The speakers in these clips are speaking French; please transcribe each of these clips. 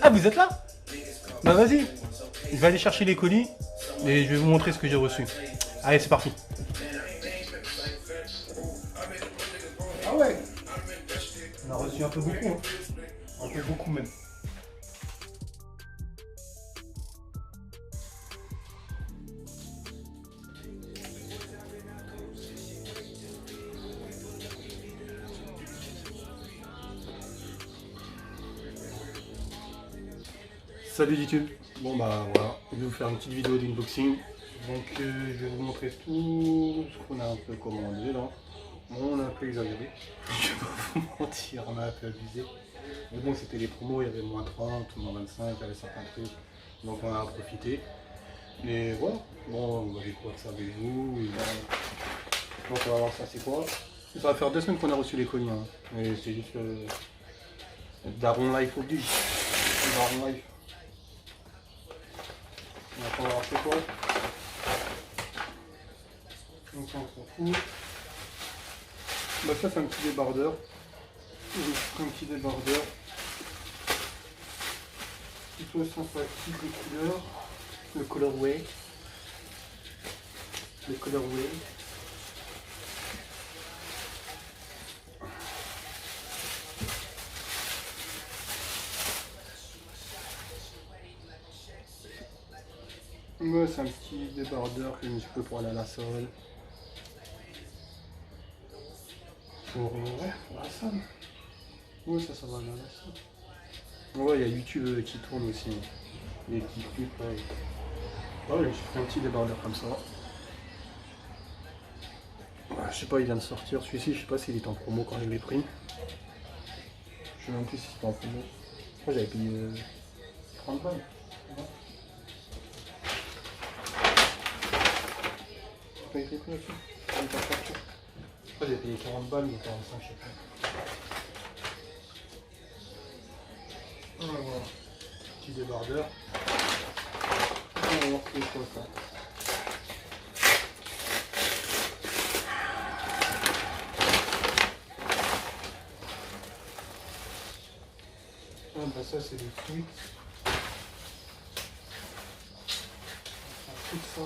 Ah, vous êtes là? Bah vas-y, je vais aller chercher les colis et je vais vous montrer ce que j'ai reçu. Allez, c'est parti. Ah ouais, on a reçu un peu beaucoup, hein. Un peu beaucoup même. Salut YouTube. Bon bah voilà, je vais vous faire une petite vidéo d'unboxing. Donc je vais vous montrer tout ce qu'on a un peu commandé là. Bon, on a un peu exagéré. Je vais pas vous mentir, on a un peu abusé. Mais bon, c'était les promos, il y avait moins 30, moins 25, il y avait certains trucs. Donc on en a profité. Mais voilà, bon, on va découvrir ça avec vous. Et voilà. Donc on va voir ça, c'est quoi. Ça va faire 2 semaines qu'on a reçu les colis. Hein. Mais c'est juste Daron Life oblige. Daron Life. Donc on va voir c'est quoi. Donc ça on s'en fout. Bah ça c'est un petit débardeur. Un petit débardeur. Plutôt sympathique les couleurs. Le colorway. Le colorway. Ouais, c'est un petit débardeur que je me suis fait pour aller à la salle. Pour la salle. Ouais, ça va aller à la salle. Ouais, il y a YouTube qui tourne aussi. Les petits clips. Ouais, je me suis fait un petit débardeur comme ça. Ouais, je sais pas, il vient de sortir. Celui-ci, je sais pas s'il est en promo quand je l'ai pris. Je sais même plus si c'était en promo. Moi, j'avais payé 30 balles. Pas écrit quoi là-dessus? Je crois que j'ai payé 40 balles ou 45, je sais pas. Voilà. Petit débardeur. On va voir ce que c'est quoi ça. Ah bah ça c'est des sweets. Tout ça.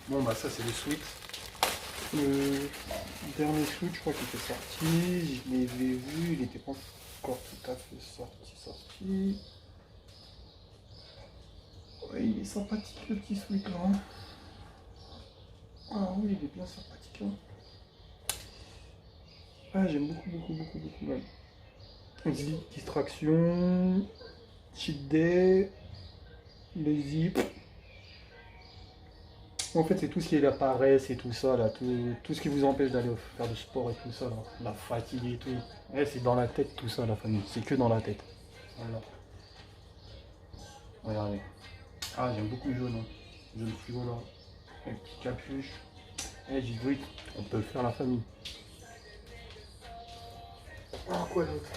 Bon bah ça c'est des sweets. Le dernier sweet je crois qu'il était sorti. Je l'ai vu, il n'était pas encore tout à fait sorti. Ouais, il est sympathique le petit sweet là. Ah oui, il est bien sympathique là. Ah j'aime beaucoup même. Distraction, cheat day, les zip. En fait c'est tout ce qui est la paresse et tout ça là, tout ce qui vous empêche d'aller faire du sport et tout ça là, la fatigue et tout. Ouais, c'est dans la tête tout ça la famille, c'est que dans la tête. Voilà. Regardez. Ah j'aime beaucoup le jaune, hein. Le jaune fluo là, avec petite capuche. Eh j'ai dit oui, on peut le faire la famille. Ah quoi d'autre?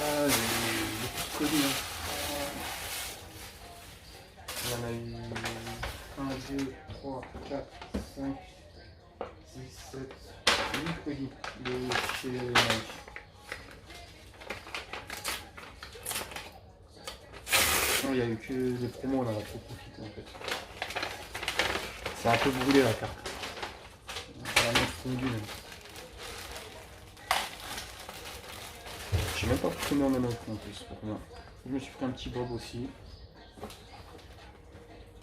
Ah j'ai beaucoup de colis hein. Il y en a eu 1, 2, 3, 4, 5, 6, 7, 8 colis de chez Nike. Non, il n'y a eu que des promos, on en a trop profité en fait. C'est un peu brûlé la carte. On va la mettre fondue même. Je sais même pas combien on en a pris en plus. Pour rien. Je me suis pris un petit bob aussi.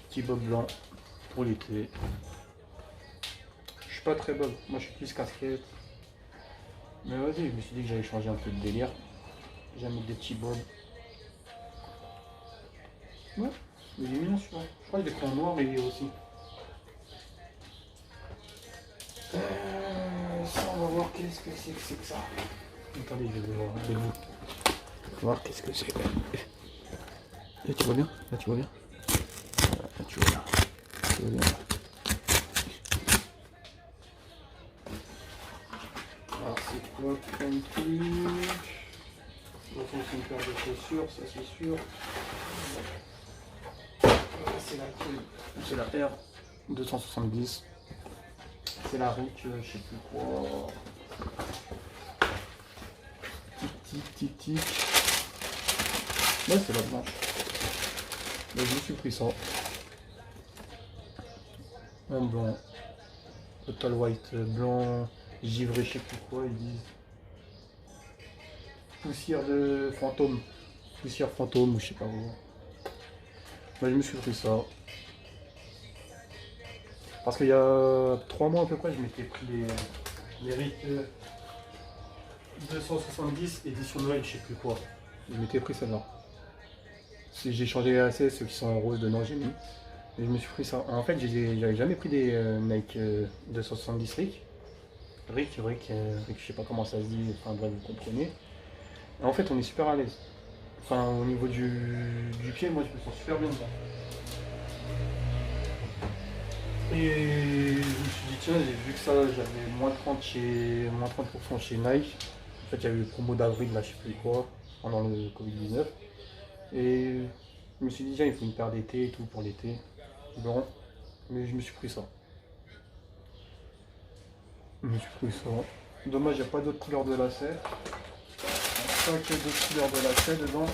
Petit bob blanc pour l'été. Je suis pas très bob, moi je suis plus casquette. Mais vas-y, je me suis dit que j'allais changer un peu de délire. J'allais mettre des petits bobs. Ouais, mais il est mignon celui-là. Je crois qu'il est pris en noir et aussi. Ça, on va voir qu'est-ce que c'est que ça. Attendez, je vais voir avec vous. On va voir qu'est-ce que c'est. Là, tu vois bien? Là, tu vois bien? Là, tu vois bien. Tu vois bien. Alors, c'est quoi comme truc? C'est une paire de chaussures, ça c'est sûr. C'est laquelle? C'est la R 270. C'est la RIC, je sais plus quoi. tic. Ouais, c'est la blanche. Mais je me suis pris ça. Un blanc. Total white blanc, givré, je sais plus quoi, ils disent. Poussière de fantôme. Poussière fantôme ou je sais pas où. Moi je me suis pris ça. Parce qu'il y a 3 mois à peu près, je m'étais pris les Rick 270 édition Noël, je sais plus quoi. Je m'étais pris celle-là. Si j'ai changé les lacets, ceux qui sont en rose dedans, j'ai mis. Et je me suis pris ça. En fait, j'avais jamais pris des Nike 270 Rick. Rick, je sais pas comment ça se dit, enfin bref, vous comprenez. Et en fait, on est super à l'aise. Enfin, au niveau du pied, moi je me sens super bien dedans. Et je me suis dit, tiens, j'ai vu que ça, j'avais moins 30% chez Nike. En fait, il y avait eu le promo d'avril, là, je sais plus quoi, pendant le Covid-19. Et je me suis dit, tiens, il faut une paire d'été et tout pour l'été. Bon, mais je me suis pris ça. Dommage, il n'y a pas d'autres couleurs de lacets. Je pense qu'il y a d'autres couleurs de lacets dedans.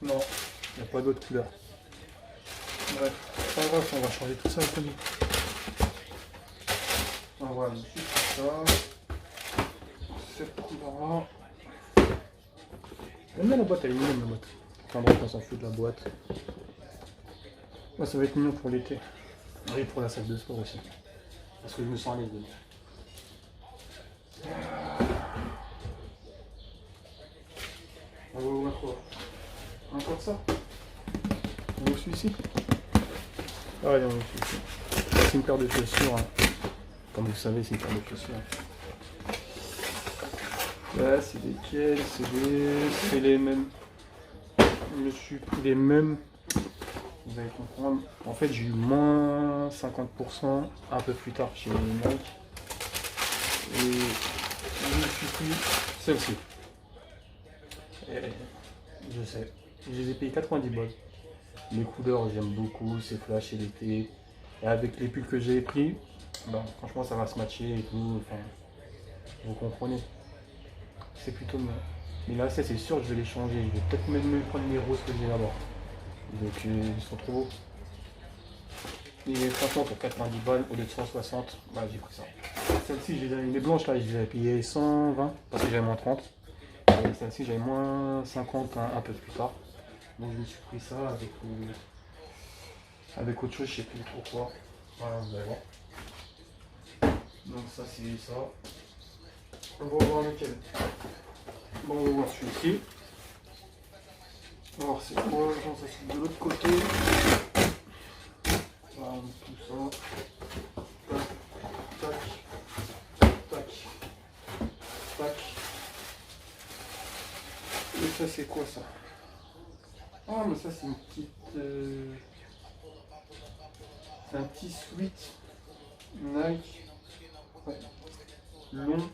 Non, il n'y a pas d'autres couleurs. Bref, pas grave, on va changer tout ça un peu. Voilà, je suis pris ça. Cette couleur-là. J'aime bien la boîte, elle est mignonne la boîte. Enfin bref, on s'en fout de la boîte. Ouais, ça va être mignon pour l'été. Et pour la salle de sport aussi. Parce que je me sens à l'aise dedans. On va voir quoi. Encore ça. On ouvre celui-ci. Allez, on ouvre celui-ci. C'est une paire de chaussures. Hein. Comme vous savez, c'est une paire de chaussures. Là, c'est lesquels? C'est les mêmes. Je me suis pris les mêmes. Vous allez comprendre. En fait, j'ai eu moins 50% un peu plus tard chez Nike. Et je me suis pris celle-ci. Je sais. Je les ai payés 90 balles. Les couleurs, j'aime beaucoup. C'est flash, c'est l'été. Et avec les pulls que j'ai pris, ben, franchement, ça va se matcher et tout. Enfin, vous comprenez. C'est plutôt bien. Mais là, c'est sûr, je vais les changer. Je vais peut-être même prendre les roses que j'ai là-bas. Donc, ils sont trop beaux. Et franchement, pour 90 balles au lieu de 160, bah, j'ai pris ça. Celle-ci, les blanches, là, je les ai payées 120 parce que j'avais moins 30. Et celle-ci, j'avais moins 50 un peu plus tard. Donc, je me suis pris ça avec autre chose, je sais plus pourquoi. Voilà, vous allez voir. Donc, ça, c'est ça. On va voir lequel. Bon, on va voir celui-ci. On va voir c'est quoi. Quand ça c'est de l'autre côté. Voilà, tout ça. Tac, tac, tac, tac. Et ça, c'est quoi ça? Ah, mais ça, c'est une petite. C'est un petit sweat Nike. Ouais. Long.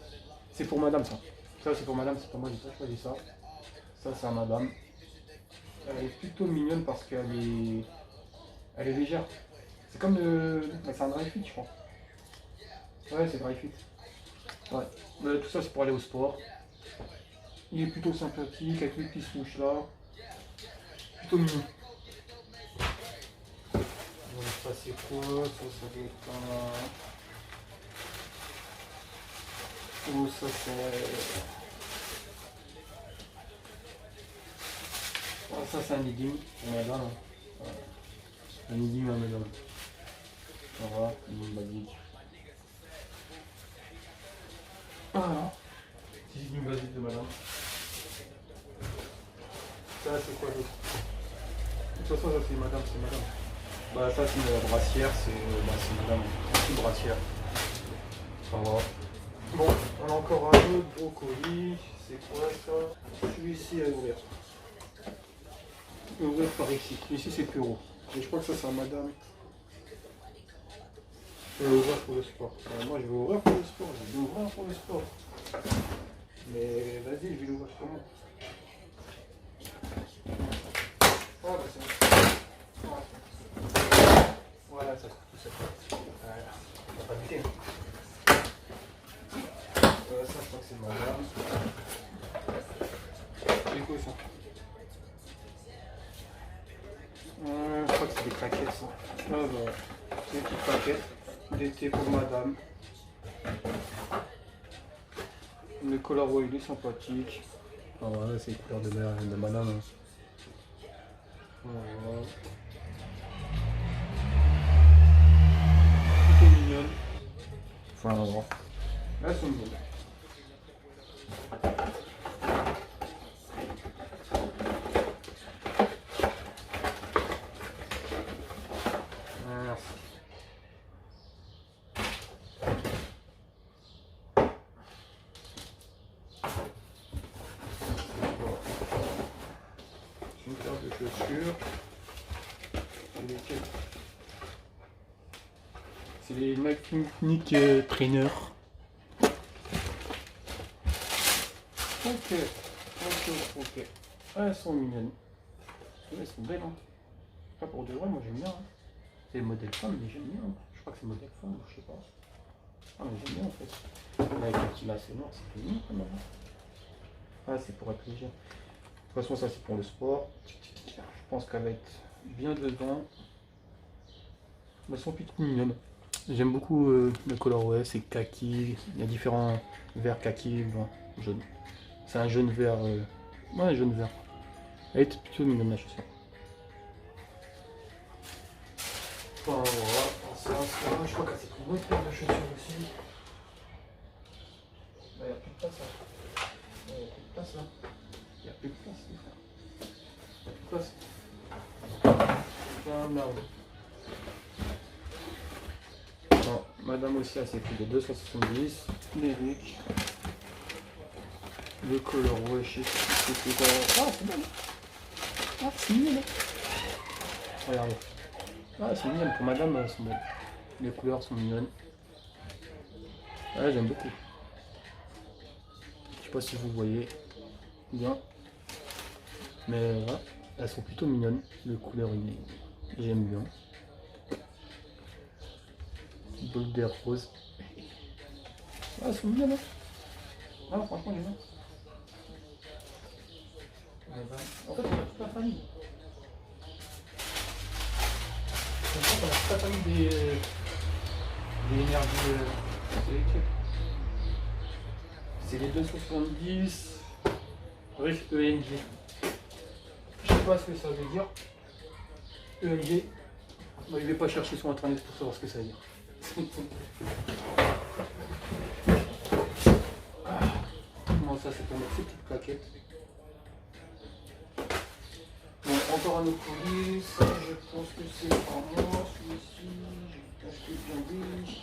C'est pour madame, ça. Ça, c'est pour madame, c'est pas moi, j'ai pas choisi ça. Ça, c'est à madame. Elle est plutôt mignonne parce qu'elle est légère. C'est comme le. C'est un dry fit, je crois. Ouais, c'est dry fit. Ouais. Tout ça, c'est pour aller au sport. Il est plutôt sympathique avec les petits swoosh là. Plutôt mignon. Donc, ça, c'est quoi? Ça doit être un. Oh, ça, c'est. Ah, ça, c'est un legging pour madame. Hein. Un legging à madame. Voilà, une basique. Voilà. Petit legging basique de madame. Ça, c'est quoi d'autre? De toute façon, ça, c'est madame, c'est madame. Bah, ça, c'est la brassière, c'est madame. C'est une brassière. Ça va. Bon, on a encore un autre brocoli. C'est quoi ça? Celui-ci à ouvrir. Ouvrir par ici. Ici, c'est plus gros. Et je crois que ça, c'est à madame. Je vais ouvrir pour le sport. Moi, je vais ouvrir pour le sport. Je vais ouvrir pour le sport. Mais vas-y, je vais l'ouvrir comment? Ah, bah, c'est voilà, ça se tout seul. Voilà. On va pas buter. Ça, je crois que c'est madame. C'est quoi ça? Je crois que c'est des claquettes ça. Ah bah, c'est des petites claquettes d'été pour madame. Le colorway il est sympathique. Ah voilà, c'est les couleurs de madame. Hein. Voilà. Plutôt mignonne. Enfin, on va voir. Là, elles sont mignonnes. Merci. Une paire de chaussures. C'est les Nike Trainer. Ok. Ah, elles sont mignonnes. Elles sont belles, hein. Pas pour de vrai, moi j'aime bien. Hein. C'est le modèle femme, mais j'aime bien. Hein. Je crois que c'est le modèle femme, je sais pas. Ah, mais j'aime bien en fait. Avec le petit lacet noir, c'est mignon quand même. Ah, c'est pour être léger. De toute façon, ça c'est pour le sport. Je pense qu'elle va être bien dedans. Elles sont plutôt mignonnes. J'aime beaucoup le colorway, c'est kaki. Il y a différents verts kaki, bon, jaune. C'est un jaune vert. Ouais, jaune vert. Elle est plutôt mignonne la chaussure. Enfin, voilà, ça, je crois que c'est une autre paire de chaussures aussi. Il n'y a plus de place là. Il n'y a plus de place là. Il n'y a plus de place. Il n'y a plus de place. Ah merde. Bon, madame aussi, elle s'est pris des 2,70. Les Rick. Le colorway, je sais plus quoi. Ah, c'est bien. Ah, c'est mignon. Regardez. Ah, c'est mignon. Pour madame, elles sont belles. Les couleurs sont mignonnes. Ah, j'aime beaucoup. Je sais pas si vous voyez bien. Mais voilà, elles sont plutôt mignonnes. Le couleur, j'aime bien. Boulder rose. Ah, elles sont mignonnes. Hein. Ah, franchement, j'aime bien. En fait, on a toute la famille. On a toute la famille des énergies électriques. C'est les 270 Rift ENG. Je sais pas ce que ça veut dire. ENG. Moi, je vais pas chercher sur internet pour savoir ce que ça veut dire. Bon, ça c'est pour mettre ces petites plaquettes. Bon, encore un autre colis, ça je pense que c'est pour moi, celui-ci, j'ai acheté bien riche.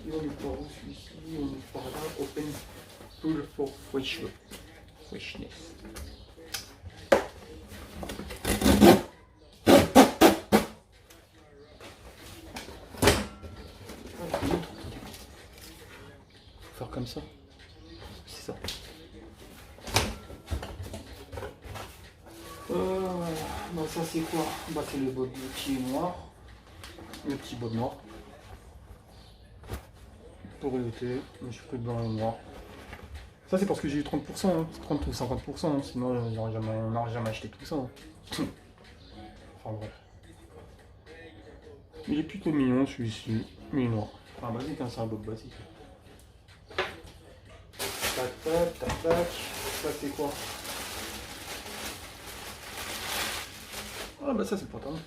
Et on est par où celui-ci, on est par là, open tool for freshness. Faut faire comme ça, c'est ça. Bah ça c'est quoi? Bah c'est le petit noir. Le petit bob noir. Pour l'été, je suis pris blanc et noir. Ça c'est parce que j'ai eu 30%, hein. 30 ou 50%, hein. Sinon on n'aurait jamais acheté tout ça. Hein. Enfin bref. Il est plutôt mignon celui-ci, mais il est noir. Enfin basique, hein, c'est un bob basique. Tac tac tac tac. Ça c'est quoi? Ah bah ça c'est le pantalon.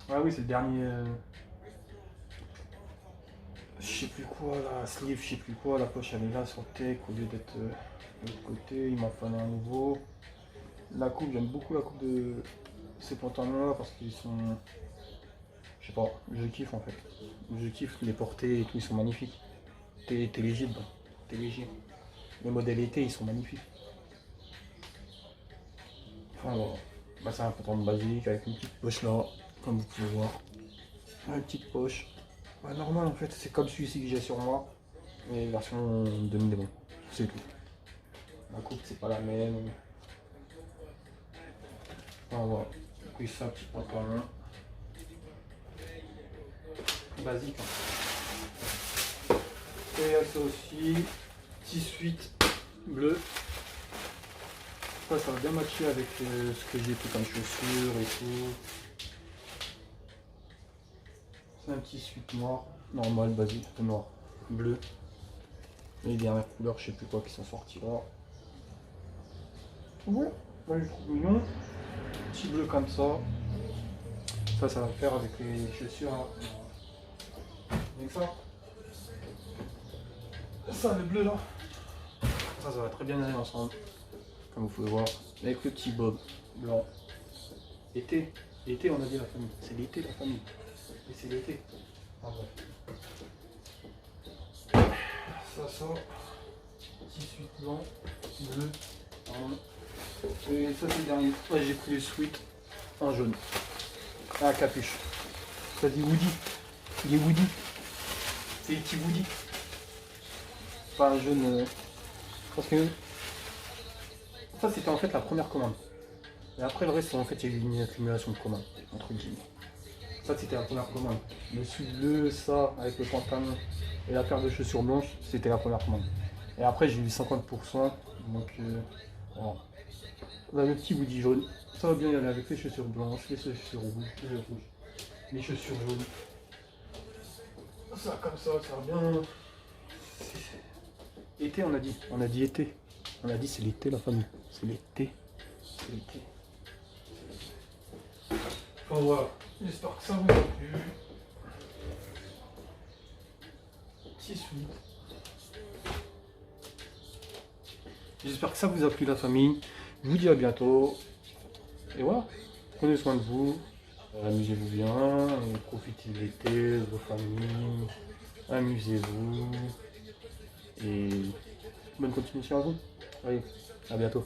Ah oui c'est le dernier. Je sais plus quoi là, sleeve, je sais plus quoi, la poche elle est là sur le tech au lieu d'être de l'autre côté, il m'en fallait un nouveau. La coupe, j'aime beaucoup la coupe de ces pantalons là parce qu'ils sont. Je sais pas, je kiffe en fait. Je kiffe les porter et tout, ils sont magnifiques. T'es léger dedans, t'es léger. Les modèles été ils sont magnifiques. Enfin voilà. Bah, c'est un pantalon basique avec une petite poche là, comme vous pouvez voir. Une petite poche. Bah, normal en fait, c'est comme celui-ci que j'ai sur moi, mais version 2020, c'est tout. La coupe c'est pas la même. Enfin, voilà, j'ai pris ça, petit pantalon. Basique. Hein. à ça aussi. Petit suite bleu. Ça va bien matcher avec ce que j'ai pris comme chaussures et tout. C'est un petit suite noir, normal, basique, noir, bleu. Et les dernières couleurs, je sais plus quoi qui sont sorties là. Ouais, je trouve mignon. Petit bleu comme ça. Ça va le faire avec les chaussures. Avec ça. Ça, le bleu là. Ça va très bien aller ensemble. Comme vous pouvez voir. Avec le petit bob blanc. Été. L'été, on a dit la famille. C'est l'été, la famille. Et c'est l'été. Ah ouais. Ça. Petit suite blanc. Bleu. Pardon. Et ça, c'est le dernier. Ouais, j'ai pris le sweat en jaune. Ah, capuche. Ça dit Woody. Il est Woody. C'est les petits Woody. Pas un jaune. Parce que ça, c'était en fait la première commande. Et après, le reste, en fait, il y a eu une accumulation de commandes. Entre guillemets. Ça, c'était la première commande. Le sweat bleu, ça, avec le pantalon et la paire de chaussures blanches, c'était la première commande. Et après, j'ai eu 50%. Donc, voilà. Là, le petit Woody jaune. Ça va bien y aller avec les chaussures blanches, les chaussures rouges, les chaussures jaunes. Ça comme ça va bien. Été, on a dit été. On a dit c'est l'été la famille. C'est l'été. C'est l'été. Enfin voilà. J'espère que ça vous a plu. Petit suite. J'espère que ça vous a plu la famille. Je vous dis à bientôt. Et voilà. Prenez soin de vous. Amusez-vous bien. Profitez de l'été, de vos familles. Amusez-vous. Et bonne continuation à vous. Allez, à bientôt.